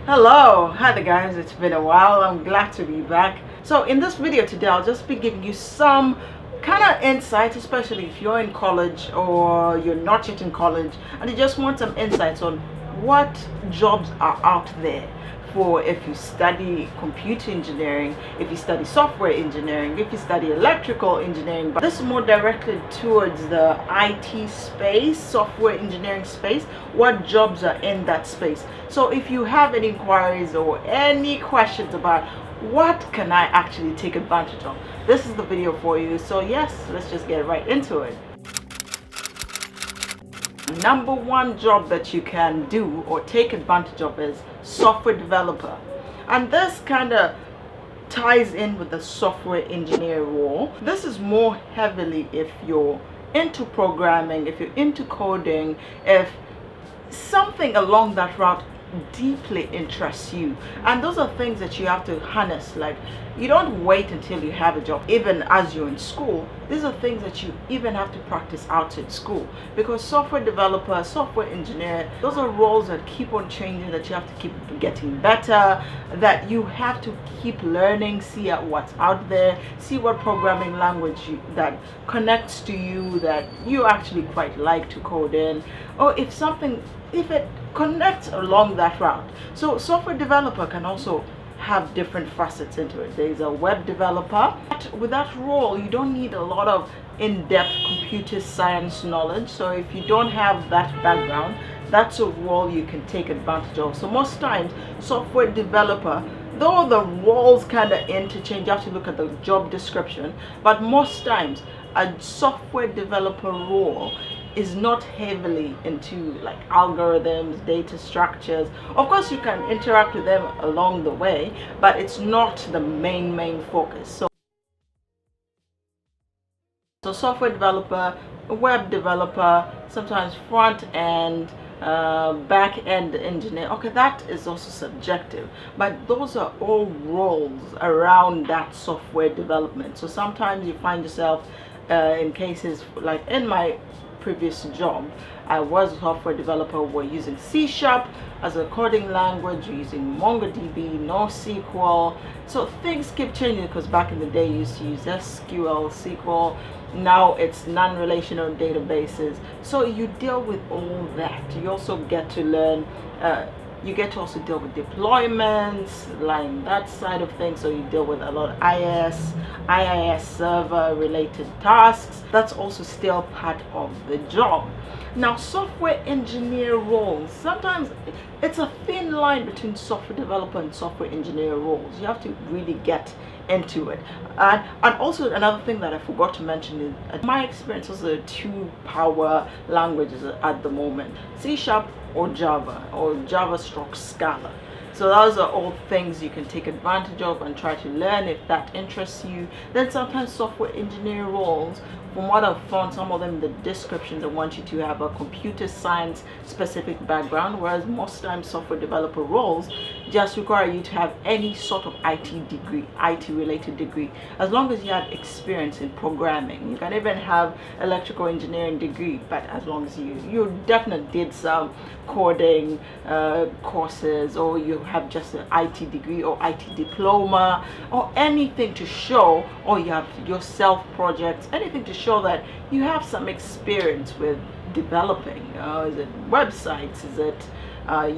Hello, hi there guys, it's been a while. I'm glad to be back. So in this video today, I'll just be giving you some kind of insights, especially if you're in college or you're not yet in college and you just want some insights on what jobs are out there for if you study computer engineering, if you study software engineering, if you study electrical engineering. But this is more directed towards the IT space, software engineering space, what jobs are in that space. So if you have any inquiries or any questions about what can I actually take advantage of, this is the video for you. So yes, let's just get right into it. Number one job that you can do or take advantage of is software developer, and this kind of ties in with the software engineer role. This is more heavily if you're into programming, if you're into coding, if something along that route deeply interests you. And those are things that you have to harness. Like, you don't wait until you have a job. Even as you're in school, these are things that you even have to practice outside school, because software developer, software engineer, those are roles that keep on changing, that you have to keep getting better, that you have to keep learning, see what's out there, see what programming language that connects to you, that you actually quite like to code in, or if it connects along that route. So software developer can also have different facets into it. There's a web developer. With that role, you don't need a lot of in-depth computer science knowledge. So if you don't have that background, that's a role you can take advantage of. So most times, software developer, though the roles kind of interchange, you have to look at the job description, but most times a software developer role is not heavily into like algorithms, data structures. Of course, you can interact with them along the way, but it's not the main focus. So software developer, web developer, sometimes front end, back end engineer. Okay, that is also subjective, but those are all roles around that software development. So sometimes you find yourself in cases like in my previous job, I was a software developer. We're using C# as a coding language, we're using MongoDB, NoSQL. So things keep changing, because back in the day you used to use SQL, SQL. Now it's non-relational databases. So you deal with all that. You also get to learn you get to also deal with deployments, like that side of things. So you deal with a lot of IIS server related tasks. That's also still part of the job. Now, software engineer roles, sometimes it's a thin line between software developer and software engineer roles. You have to really get into it. And also another thing that I forgot to mention is my experience was the two power languages at the moment: C# or Java/Scala. So those are all things you can take advantage of and try to learn if that interests you. Then sometimes software engineering roles, from what I've found, some of them in the description, they want you to have a computer science specific background, whereas most times software developer roles just require you to have any sort of IT degree, IT related degree, as long as you have experience in programming. You can even have electrical engineering degree, but as long as you definitely did some coding courses, or you have just an IT degree or IT diploma, or anything to show, or you have your self projects, anything to show that you have some experience with developing. Is it websites? Is it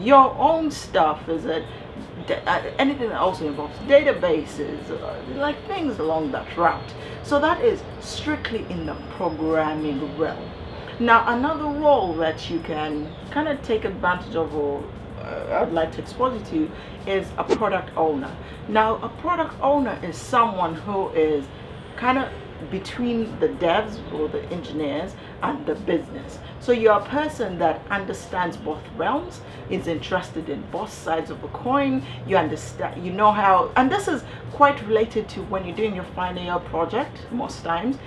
your own stuff? Is it anything that also involves databases, like things along that route? So that is strictly in the programming realm. Now, another role that you can kind of take advantage of, or I'd like to expose you to, is a product owner. Now, a product owner is someone who is kind of between the devs or the engineers and the business. So you're a person that understands both realms, is interested in both sides of the coin. You understand, you know how, and this is quite related to when you're doing your final year project. Most times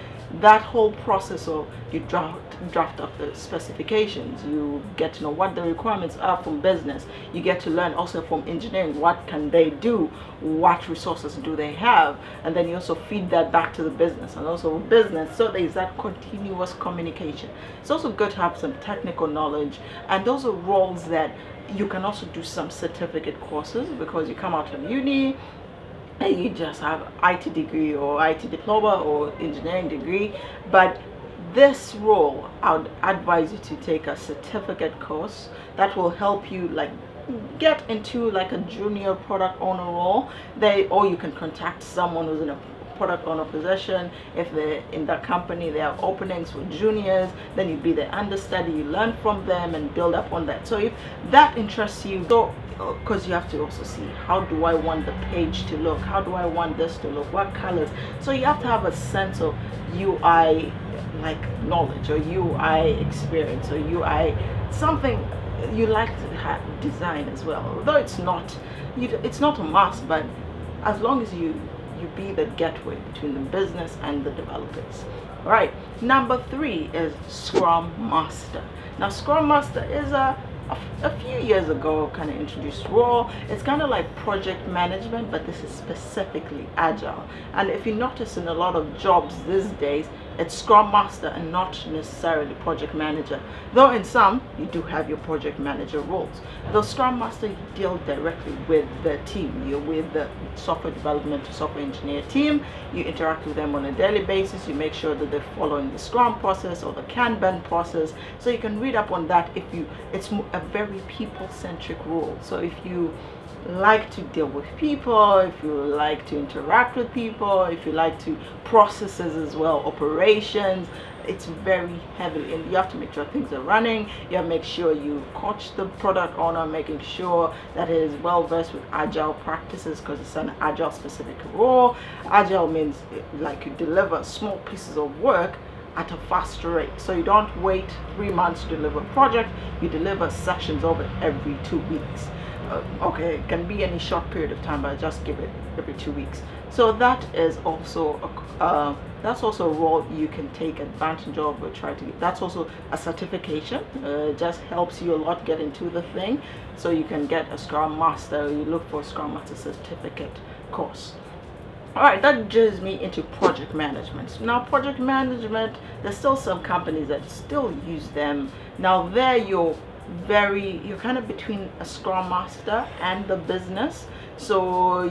that whole process of you draft up the specifications, you get to know what the requirements are from business, you get to learn also from engineering what can they do, what resources do they have, and then you also feed that back to the business and also business. So there is that continuous communication. It's also good to have some technical knowledge, and those are roles that you can also do some certificate courses because you come out of uni and you just have IT degree or IT diploma or engineering degree. But this role, I would advise you to take a certificate course that will help you like get into like a junior product owner role. Or you can contact someone who's in a product owner position. If they're in that company, they have openings for juniors, then you'd be the understudy, you learn from them and build up on that. So if that interests you, so because you have to also see, how do I want the page to look, how do I want this to look, what colors. So you have to have a sense of UI like knowledge, or UI experience, or UI something you like to have design as well, although it's not a must, but as long as you be the gateway between the business and the developers. All right, number 3 is Scrum Master. Now Scrum Master is a few years ago kind of introduced role. It's kind of like project management, but this is specifically agile. And if you notice in a lot of jobs these days, it's Scrum Master and not necessarily project manager, though in some you do have your project manager roles. The Scrum Master, you deal directly with the team. You're with the software development or software engineer team. You interact with them on a daily basis. You make sure that they're following the Scrum process or the Kanban process. So you can read up on that. It's a very people-centric role. So if you like to deal with people, if you like to interact with people, if you like to processes as well, operations, it's very heavily, and you have to make sure things are running. You have to make sure you coach the product owner, making sure that it is well versed with agile practices, because it's an agile specific role. Agile means like you deliver small pieces of work at a faster rate. So you don't wait 3 months to deliver a project, you deliver sections of it every 2 weeks. Okay, it can be any short period of time, but just give it every 2 weeks. So that is also that's also a role you can take advantage of or try to get. That's also a certification. It just helps you a lot get into the thing. So you can get a Scrum Master. You look for a Scrum Master certificate course. All right, that brings me into project management. Now, project management, there's still some companies that still use them. Now, there you're kind of between a Scrum Master and the business. So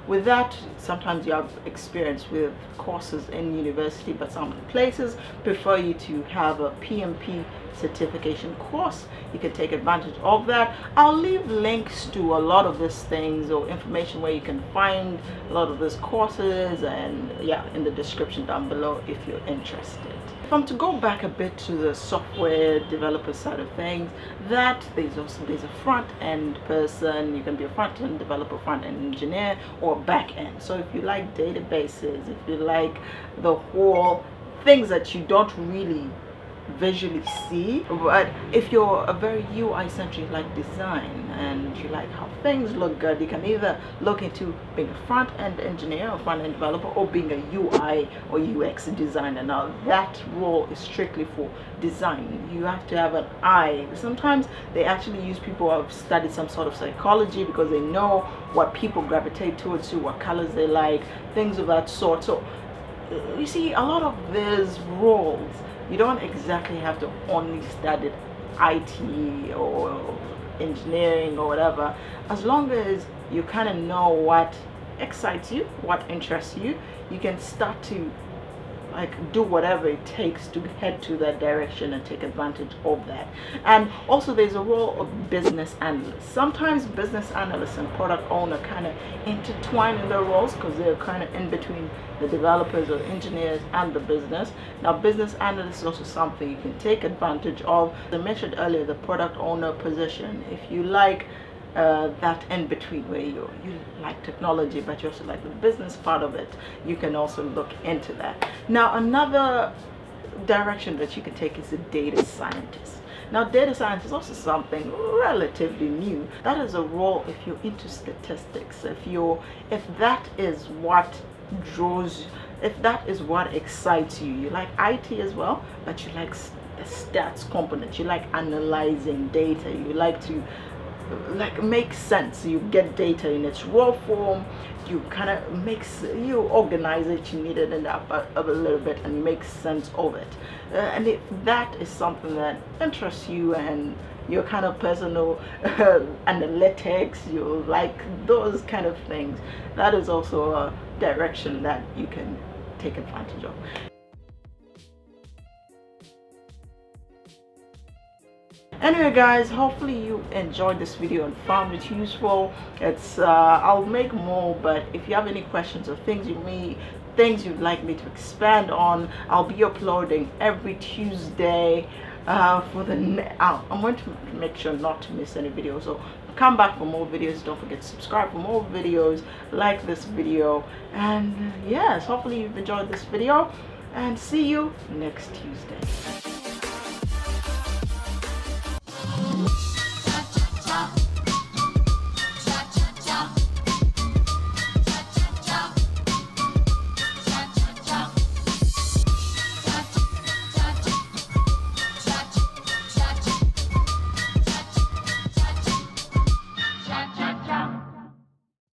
with that, sometimes you have experience with courses in university, but some places prefer you to have a PMP certification course. You can take advantage of that. I'll leave links to a lot of these things or information where you can find a lot of these courses, and yeah, in the description down below if you're interested. If I'm to go back a bit to the software developer side of things, that there's a front end person. You can be a front end developer, front end engineer, or back end. So if you like databases, if you like the whole things that you don't really visually see, but if you're a very UI centric, like design, and you like how things look good, you can either look into being a front end engineer or front end developer, or being a UI or UX designer. Now that role is strictly for design. You have to have an eye. Sometimes they actually use people who have studied some sort of psychology, because they know what people gravitate towards, what colors they like, things of that sort. So you see, a lot of these roles, you don't exactly have to only study IT or engineering or whatever. As long as you kind of know what excites you, what interests you, you can start to like do whatever it takes to head to that direction and take advantage of that. And also there's a role of business analyst. Sometimes business analysts and product owner kind of intertwine in their roles, because they're kind of in between the developers or engineers and the business. Now business analyst is also something you can take advantage of. As I mentioned earlier, the product owner position, if you like that in between where you like technology but you also like the business part of it, you can also look into that. Now another direction that you can take is a data scientist. Now data science is also something relatively new. That is a role if you're into statistics, if that is what draws, if that is what excites you. You like IT as well, but you like the stats component, you like analyzing data, you like to make sense. You get data in its raw form, you kind of you organize it, you knead it up a little bit and make sense of it. And if that is something that interests you and you're kind of person who analytics, you like those kind of things, that is also a direction that you can take advantage of. Anyway guys, hopefully you enjoyed this video and found it useful. It's I'll make more, but if you have any questions or things you'd like me to expand on, I'll be uploading every Tuesday for the I'm going to make sure not to miss any videos, so come back for more videos. Don't forget to subscribe for more videos, like this video, and yes, hopefully you've enjoyed this video, and see you next Tuesday.